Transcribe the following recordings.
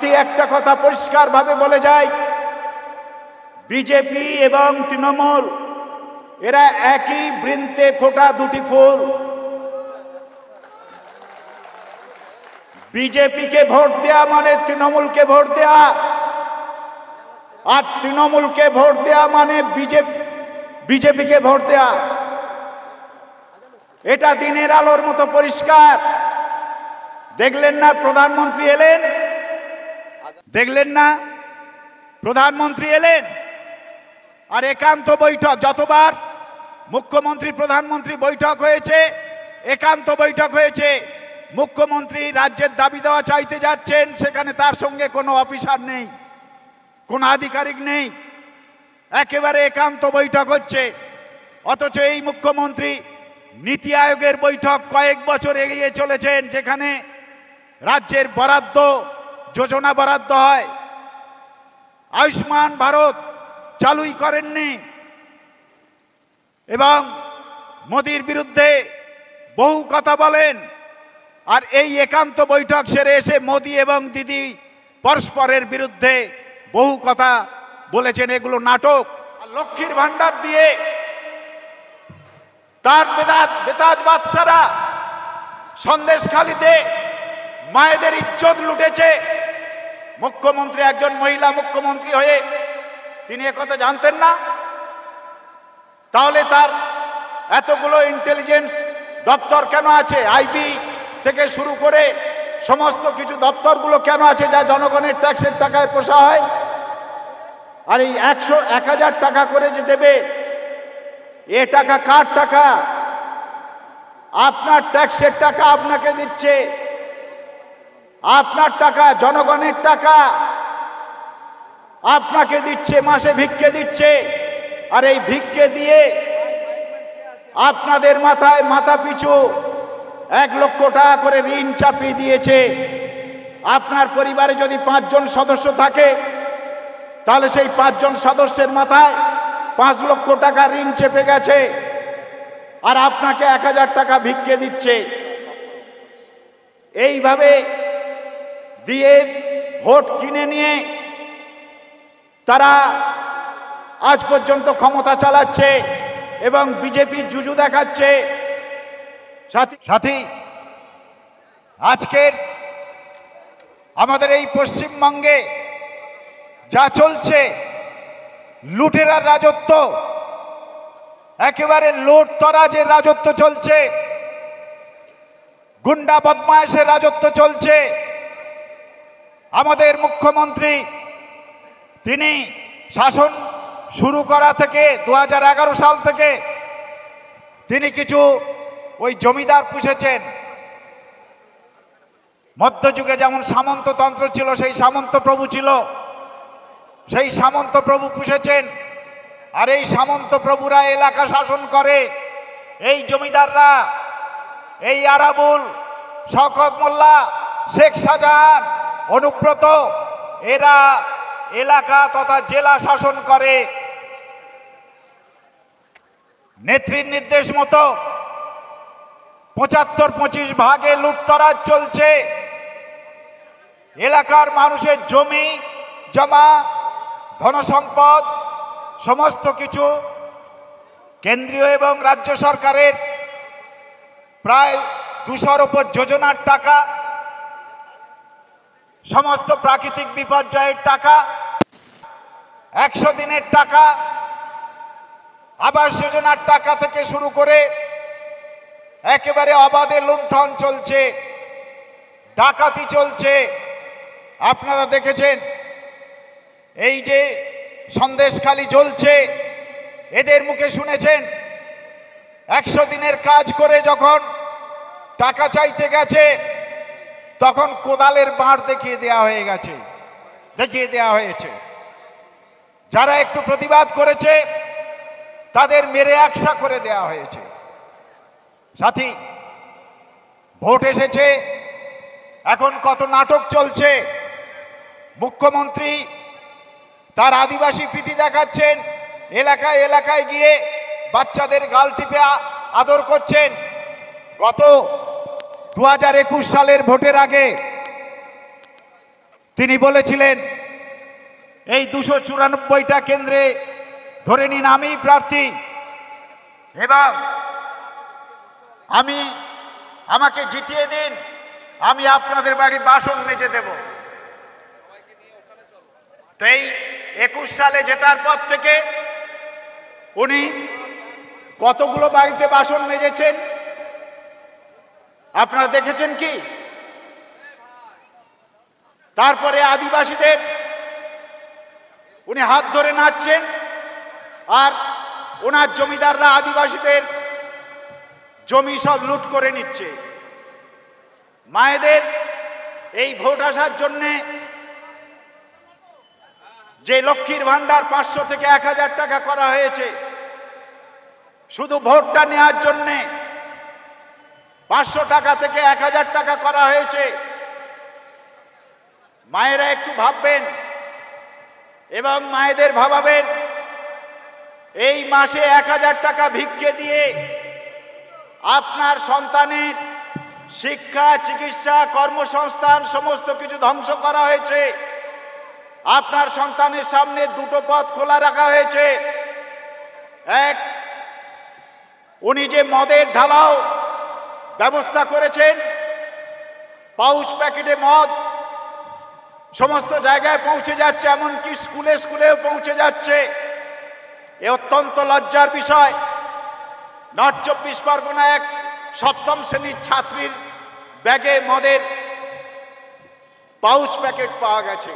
সাথে একটা কথা পরিষ্কারভাবে বলে যায়, বিজেপি এবং তৃণমূল এরা একই বৃন্তে ফোটা দুটি ফুল। বিজেপিকে ভোট দেয়া মানে তৃণমূলকে ভোট দেয়া, আর তৃণমূলকে ভোট দেয়া মানে বিজেপিকে ভোট দেয়া। এটা দিনের আলোর মতো পরিষ্কার। দেখলেন না প্রধানমন্ত্রী এলেন, দেখলেন না প্রধানমন্ত্রী এলেন, আর একান্ত বৈঠক, যতবার মুখ্যমন্ত্রী প্রধানমন্ত্রী বৈঠক হয়েছে, একান্ত বৈঠক হয়েছে, মুখ্যমন্ত্রী রাজ্যের দাবি দেওয়া চাইতে যাচ্ছেন, সেখানে তার সঙ্গে কোনো অফিসার নেই, কোনো আধিকারিক নেই, একেবারে একান্ত বৈঠক হচ্ছে। অথচ এই মুখ্যমন্ত্রী নীতি আয়োগের বৈঠক কয়েক বছর এগিয়ে চলেছেন, যেখানে রাজ্যের বরাদ্দ, যোজনা বরাদ্দ হয়। আয়ুষ্মান ভারত চালুই করেননি, এবং মোদির বিরুদ্ধে বহু কথা বলেন। আর এই একান্ত বৈঠক সেরে এসে মোদি এবং দিদি পরস্পরের বিরুদ্ধে বহু কথা বলেছেন, এগুলো নাটক। লক্ষ্মীর ভান্ডার দিয়ে তার বেতাজ বাদশারা সন্দেশখালিতে মায়েদের ইজ্জত লুটেছে। মুখ্যমন্ত্রী, একজন মহিলা মুখ্যমন্ত্রী হয়ে তিনি একথা জানতেন না? তাহলে তার এতগুলো ইন্টেলিজেন্স দপ্তর কেন আছে? আইবি থেকে শুরু করে সমস্ত কিছু দপ্তরগুলো কেন আছে, যা জনগণের ট্যাক্সের টাকায় পোষা হয়? আর এই 1,000 টাকা করে যে দেবে, এ টাকা কার টাকা? আপনার ট্যাক্সের টাকা আপনাকে দিচ্ছে, আপনার টাকা, জনগণের টাকা আপনাকে দিচ্ছে, মাসে ভিক্ষে দিচ্ছে। আর এই ভিক্ষে দিয়ে আপনাদের মাথায় মাথা পিছু 1 লক্ষ টাকা করে ঋণ চাপিয়ে দিয়েছে। আপনার পরিবারে যদি 5 জন সদস্য থাকে, তাহলে সেই 5 জন সদস্যের মাথায় 5 লক্ষ টাকা ঋণ চেপে গেছে, আর আপনাকে 1,000 টাকা ভিক্ষে দিচ্ছে। এইভাবে দিয়ে ভোট কিনে নিয়ে তারা আজ পর্যন্ত ক্ষমতা চালাচ্ছে এবং বিজেপি জুজু দেখাচ্ছে। সাথী, আজকের আমাদের এই পশ্চিমবঙ্গে যা চলছে, লুটেরার রাজত্ব, একেবারে লুটতরাজের রাজত্ব চলছে, গুন্ডা বদমায়েশের রাজত্ব চলছে। আমাদের মুখ্যমন্ত্রী তিনি শাসন শুরু করা থেকে 2011 সাল থেকে তিনি কিছু ওই জমিদার পুষেছেন। মধ্যযুগে যেমন সামন্ততন্ত্র ছিল, সেই সামন্ত প্রভু ছিল, সেই সামন্ত প্রভু পুষেছেন। আর এই সামন্ত প্রভুরা এলাকা শাসন করে। এই জমিদাররা, এই আরাবুল, শওকত মোল্লা, শেখ শাহজাহান, অনুব্রত, এরা এলাকা তথা জেলা শাসন করে। নেত্রীর নির্দেশ মতো 75-25 ভাগে লুটতরাজ চলছে। এলাকার মানুষের জমি জমা, ধনসম্পদ সমস্ত কিছু কেন্দ্রীয় এবং রাজ্য সরকারের প্রায় 200-র উপর যোজনার টাকা, সমস্ত প্রাকৃতিক বিপর্যয়ের টাকা, 100 দিনের টাকা, আবাস যোজনার টাকা থেকে শুরু করে একেবারে অবাধে লুণ্ঠন চলছে, ডাকাতি চলছে। আপনারা দেখেছেন এই যে সন্দেশখালি জ্বলছে, এদের মুখে শুনেছেন 100 দিনের কাজ করে যখন টাকা চাইতে গেছে, তখন কোদালের বাঁট দেখিয়ে দেওয়া হয়েছে। যারা একটু প্রতিবাদ করেছে তাদের মেরে একসা করে দেওয়া হয়েছে। সাথী, ভোট এসেছে, এখন কত নাটক চলছে। মুখ্যমন্ত্রী তার আদিবাসী প্রীতি দেখাচ্ছেন, এলাকায় এলাকায় গিয়ে বাচ্চাদের গাল টিপে আদর করছেন। গত 2021 সালের ভোটের আগে তিনি বলেছিলেন এই 294টা কেন্দ্রে ধরে নিন আমি প্রার্থী এবং আমাকে জিতিয়ে দিন, আমি আপনাদের বাড়ি বাসন মেজে দেব। তো এই 21 সালে জেতার পর থেকে উনি কতগুলো বাড়িতে বাসন মেজেছেন আপনারা দেখেছেন কি? তারপরে আদিবাসীদের উনি হাত ধরে নাচছেন আর ওনার জমিদাররা আদিবাসীদের জমি সব লুট করে নিচ্ছে। মায়েদের এই ভোট আসার জন্যে যে লক্ষ্মীর ভান্ডার 500 থেকে 1000 টাকা করা হয়েছে, শুধু ভোটটা নেওয়ার জন্যে 500 টাকা থেকে 1000 টাকা করা হয়েছে। মায়েরা একটু ভাববেন এবং মায়েদের ভাবাবেন, এই মাসে 1000 টাকা ভিক্ষে দিয়ে আপনার সন্তানের শিক্ষা, চিকিৎসা, কর্মসংস্থান সমস্ত কিছু ধ্বংস করা হয়েছে। আপনার সন্তানের সামনে দুটো পথ খোলা রাখা হয়েছে। এক, উনি যে মদের ঢালাও ব্যবস্থা করেছেন, পাউচ প্যাকেটে মদ সমস্ত জায়গায় পৌঁছে যাচ্ছে, এমনকি স্কুলে স্কুলেও পৌঁছে যাচ্ছে। এ অত্যন্ত লজ্জার বিষয়। নর্থ 24 পরগনা এক 7ম শ্রেণীর ছাত্রীর ব্যাগে মদের পাউচ প্যাকেট পাওয়া গেছে।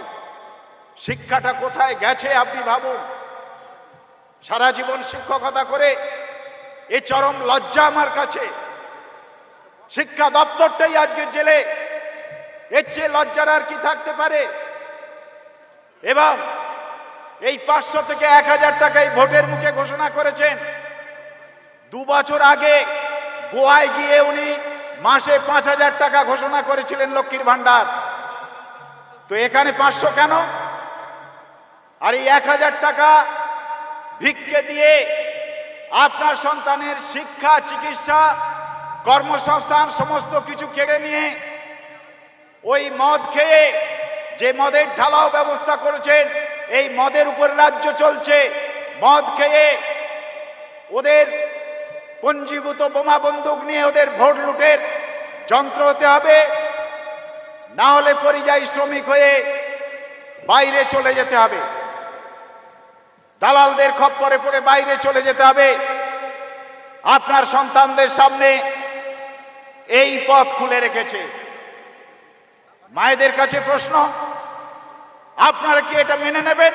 শিক্ষাটা কোথায় গেছে আপনি ভাবুন। সারা জীবন শিক্ষকতা করে এ চরম লজ্জা আমার কাছে। শিক্ষা দপ্তরটাই আজকে জেলে, এর চেয়ে লজ্জার আর কি থাকতে পারে? এবং এই 500 থেকে 1000 টাকায় ভোটের মুখে ঘোষণা করেছেন। 2 বছর আগে গোয়ায় গিয়ে উনি মাসে 5000 টাকা ঘোষণা করেছিলেন লক্ষ্মীর ভান্ডার। তো এখানে 500 কেন? আর এই 1000 টাকা ভিক্ষে দিয়ে আপনার সন্তানের শিক্ষা, চিকিৎসা, কর্মসংস্থান সমস্ত কিছু কেড়ে নিয়ে ওই মদ খেয়ে, যে মদের ঢালাও ব্যবস্থা করেছেন, এই মদের উপর রাজ্য চলছে। মদ খেয়ে ওদের পঞ্জীভূত বোমা বন্দুক নিয়ে ওদের ভোট লুটের যন্ত্র হতে হবে, না হলে পরিযায়ী শ্রমিক হয়ে বাইরে চলে যেতে হবে, দালালদের খপ্পরে পড়ে বাইরে চলে যেতে হবে। আপনার সন্তানদের সামনে এই পথ খুলে রেখেছে। মায়েদের কাছে প্রশ্ন, আপনারা কি এটা মেনে নেবেন?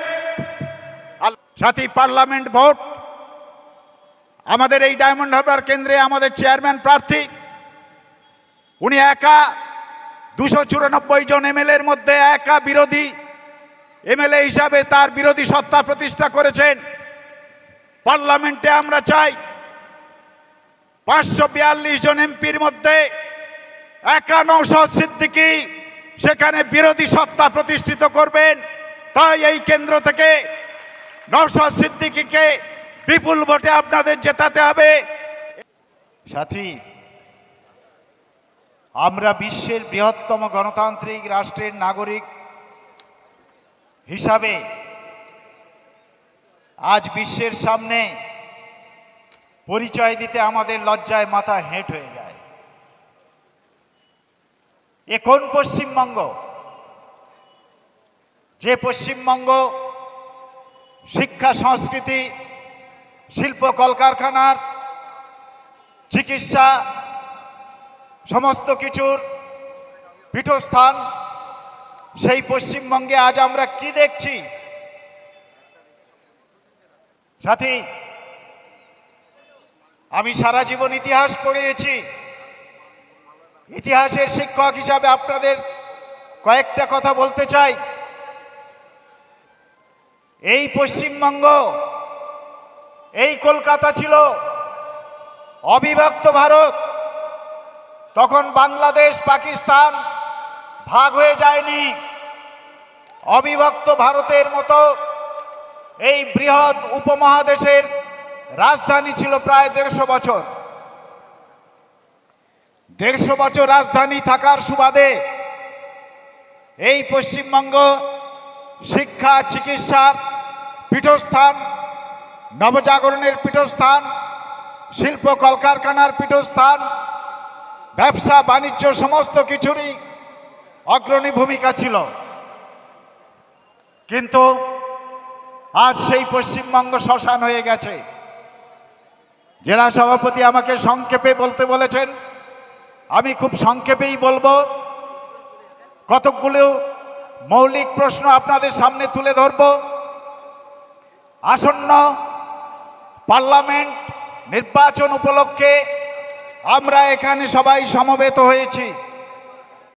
সাথী, পার্লামেন্ট ভোট, আমাদের এই ডায়মন্ড হারবার কেন্দ্রে আমাদের চেয়ারম্যান প্রার্থী, উনি একা 294 জন এমএলএর মধ্যে একা বিরোধী এমএলএ হিসাবে তার বিরোধী সত্তা প্রতিষ্ঠা করেছেন। পার্লামেন্টে আমরা চাই 542 জন এমপির মধ্যে একা নওশাদ সিদ্দিকী সেখানে বিরোধী সত্তা প্রতিষ্ঠিত করবেন। তাই এই কেন্দ্র থেকে নওশাদ সিদ্দিকীকে বিপুল ভোটে আপনাদের জেতাতে হবে। সাথী, আমরা বিশ্বের বৃহত্তম গণতান্ত্রিক রাষ্ট্রের নাগরিক হিসাবে আজ বিশ্বের সামনে পরিচয় দিতে আমাদের লজ্জায় মাথা হেঁট হয়ে যায়। এ কোন পশ্চিমবঙ্গ? যে পশ্চিমবঙ্গ শিক্ষা, সংস্কৃতি, শিল্প, কলকারখানার, চিকিৎসা সমস্ত কিছুর পীঠস্থান, সেই পশ্চিমবঙ্গে আজ আমরা কি দেখছি? সাথী, আমি সারা জীবন ইতিহাস পড়িয়েছি। ইতিহাসের শিক্ষক হিসাবে আপনাদের কয়েকটা কথা বলতে চাই। এই পশ্চিমবঙ্গ, এই কলকাতা ছিল অবিভক্ত ভারত। তখন বাংলাদেশ, পাকিস্তান ভাগ হয়ে যায়নি। অবিভক্ত ভারতের মতো এই বৃহৎ উপমহাদেশের রাজধানী ছিল প্রায় 150 বছর। 150 বছর রাজধানী থাকার সুবাদে এই পশ্চিমবঙ্গ শিক্ষা চিকিৎসার পীঠস্থান, নবজাগরণের পীঠস্থান, শিল্প কলকারখানার পীঠস্থান, ব্যবসা বাণিজ্য সমস্ত কিছুরই অগ্রণী ভূমিকা ছিল। কিন্তু আজ সেই পশ্চিমবঙ্গ শ্মশান হয়ে গেছে। জেলা সভাপতি আমাকে সংক্ষেপে বলতে বলেছেন, আমি খুব সংক্ষেপেই বলবো। কতকগুলো মৌলিক প্রশ্ন আপনাদের সামনে তুলে ধরব। আসন্ন পার্লামেন্ট নির্বাচন উপলক্ষে আমরা এখানে সবাই সমবেত হয়েছি।